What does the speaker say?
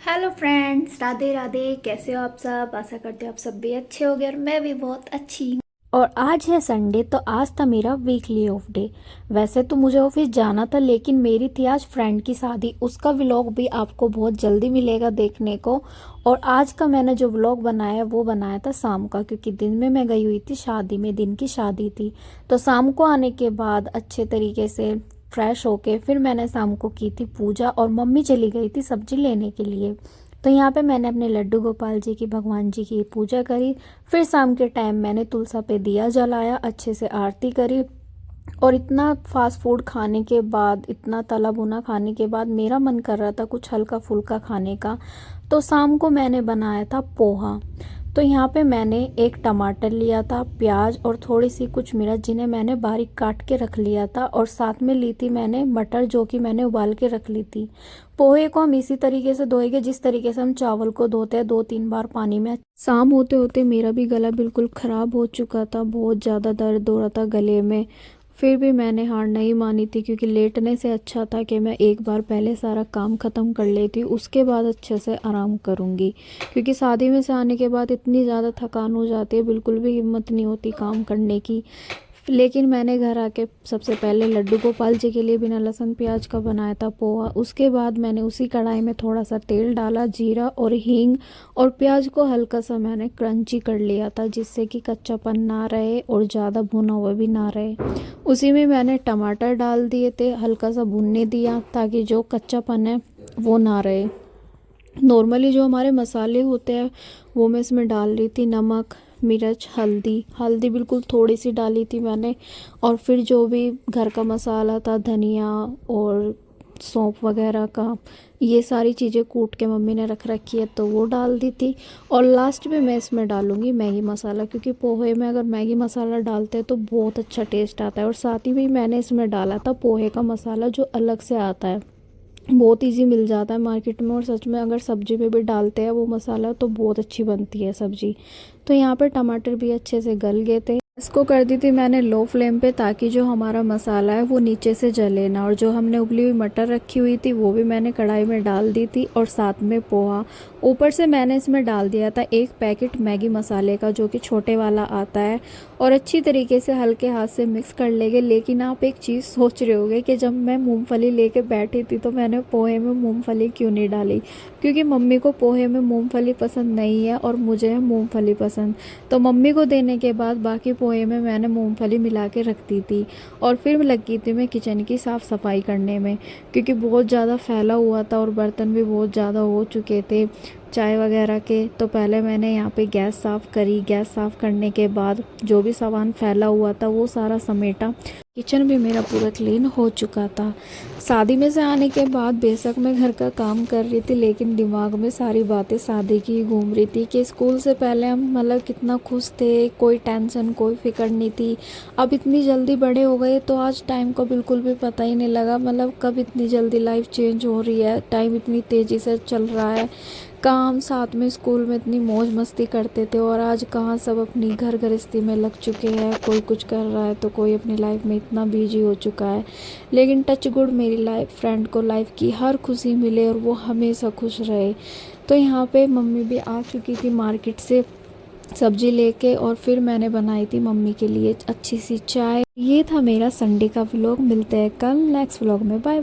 Hello friends, Radhe Radhe. कैसे हो आप सब? आशा करते हो आप सब भी अच्छे होगे और मैं भी बहुत अच्छी हूँ। और आज है संडे, तो आज था मेरा वीकली ऑफ डे। वैसे तो मुझे ऑफिस जाना था, लेकिन मेरी थी आज फ्रेंड की शादी। उसका व्लॉग भी आपको बहुत जल्दी मिलेगा देखने को। और आज का मैंने जो व्लॉग बनाया वो बनाया था शाम का, क्योंकि दिन में मैं गई हुई थी शादी में, दिन की शादी थी। तो शाम को आने के बाद अच्छे तरीके से फ्रेश होके फिर मैंने शाम को की थी पूजा, और मम्मी चली गई थी सब्जी लेने के लिए। तो यहाँ पे मैंने अपने लड्डू गोपाल जी की, भगवान जी की पूजा करी। फिर शाम के टाइम मैंने तुलसा पे दिया जलाया, अच्छे से आरती करी। और इतना फास्ट फूड खाने के बाद, इतना तला भुना खाने के बाद मेरा मन कर रहा था कुछ हल्का फुल्का खाने का। तो शाम को मैंने बनाया था पोहा। तो यहाँ पे मैंने एक टमाटर लिया था, प्याज और थोड़ी सी कुछ मिर्च, जिन्हें मैंने बारीक काट के रख लिया था। और साथ में ली थी मैंने मटर, जो कि मैंने उबाल के रख ली थी। पोहे को हम इसी तरीके से धोएंगे जिस तरीके से हम चावल को धोते हैं, 2-3 बार पानी में। शाम होते होते मेरा भी गला बिल्कुल ख़राब हो चुका था, बहुत ज़्यादा दर्द हो रहा था गले में। फिर भी मैंने हार नहीं मानी थी, क्योंकि लेटने से अच्छा था कि मैं एक बार पहले सारा काम ख़त्म कर लेती, उसके बाद अच्छे से आराम करूँगी। क्योंकि शादी में से आने के बाद इतनी ज़्यादा थकान हो जाती है, बिल्कुल भी हिम्मत नहीं होती काम करने की। लेकिन मैंने घर आके सबसे पहले लड्डू गोपाल जी के लिए बिना लहसुन प्याज का बनाया था पोहा। उसके बाद मैंने उसी कढ़ाई में थोड़ा सा तेल डाला, जीरा और हींग, और प्याज को हल्का सा मैंने क्रंची कर लिया था, जिससे कि कच्चापन ना रहे और ज़्यादा भुना हुआ भी ना रहे। उसी में मैंने टमाटर डाल दिए थे, हल्का सा भुनने दिया ताकि जो कच्चापन है वो ना रहे। नॉर्मली जो हमारे मसाले होते हैं वो मैं इसमें डाल रही थी, नमक, मिर्च, हल्दी। हल्दी बिल्कुल थोड़ी सी डाली थी मैंने। और फिर जो भी घर का मसाला था, धनिया और सौंफ वगैरह का, ये सारी चीज़ें कूट के मम्मी ने रख रखी है तो वो डाल दी थी। और लास्ट में मैं इसमें डालूँगी मैगी मसाला, क्योंकि पोहे में अगर मैगी मसाला डालते हैं तो बहुत अच्छा टेस्ट आता है। और साथ ही भी मैंने इसमें डाला था पोहे का मसाला, जो अलग से आता है, बहुत इजी मिल जाता है मार्केट में। और सच में अगर सब्जी में भी डालते हैं वो मसाला तो बहुत अच्छी बनती है सब्जी। तो यहाँ पे टमाटर भी अच्छे से गल गए थे। इसको कर दी थी मैंने लो फ्लेम पे, ताकि जो हमारा मसाला है वो नीचे से जले ना। और जो हमने उबली हुई मटर रखी हुई थी वो भी मैंने कढ़ाई में डाल दी थी, और साथ में पोहा। ऊपर से मैंने इसमें डाल दिया था एक पैकेट मैगी मसाले का, जो कि छोटे वाला आता है। और अच्छी तरीके से हल्के हाथ से मिक्स कर लेंगे। लेकिन आप एक चीज़ सोच रहे होगे कि जब मैं मूंगफली लेके बैठी थी तो मैंने पोहे में मूंगफली क्यों नहीं डाली। क्योंकि मम्मी को पोहे में मूंगफली पसंद नहीं है और मुझे है मूंगफली पसंद। तो मम्मी को देने के बाद बाकी पोहे में मैंने मूंगफली मिला के रख दी थी। और फिर लगी थी मैं किचन की साफ़ सफाई करने में, क्योंकि बहुत ज़्यादा फैला हुआ था और बर्तन भी बहुत ज़्यादा हो चुके थे चाय वगैरह के। तो पहले मैंने यहाँ पे गैस साफ़ करी। गैस साफ़ करने के बाद जो भी सामान फैला हुआ था वो सारा समेटा। किचन भी मेरा पूरा क्लीन हो चुका था। शादी में से आने के बाद बेशक मैं घर का काम कर रही थी, लेकिन दिमाग में सारी बातें शादी की घूम रही थी। कि स्कूल से पहले हम मतलब कितना खुश थे, कोई टेंशन कोई फिक्र नहीं थी। अब इतनी जल्दी बड़े हो गए तो आज टाइम का बिल्कुल भी पता ही नहीं लगा, मतलब कब इतनी जल्दी लाइफ चेंज हो रही है, टाइम इतनी तेज़ी से चल रहा है। काम साथ में स्कूल में इतनी मौज मस्ती करते थे, और आज कहाँ सब अपनी घर गृहस्थी में लग चुके हैं। कोई कुछ कर रहा है तो कोई अपनी लाइफ में इतना बिजी हो चुका है। लेकिन टच गुड, मेरी लाइफ फ्रेंड को लाइफ की हर खुशी मिले और वो हमेशा खुश रहे। तो यहाँ पे मम्मी भी आ चुकी थी मार्केट से सब्जी लेके, और फिर मैंने बनाई थी मम्मी के लिए अच्छी सी चाय। ये था मेरा संडे का व्लॉग। मिलते हैं कल नेक्स्ट व्लॉग में। बाय।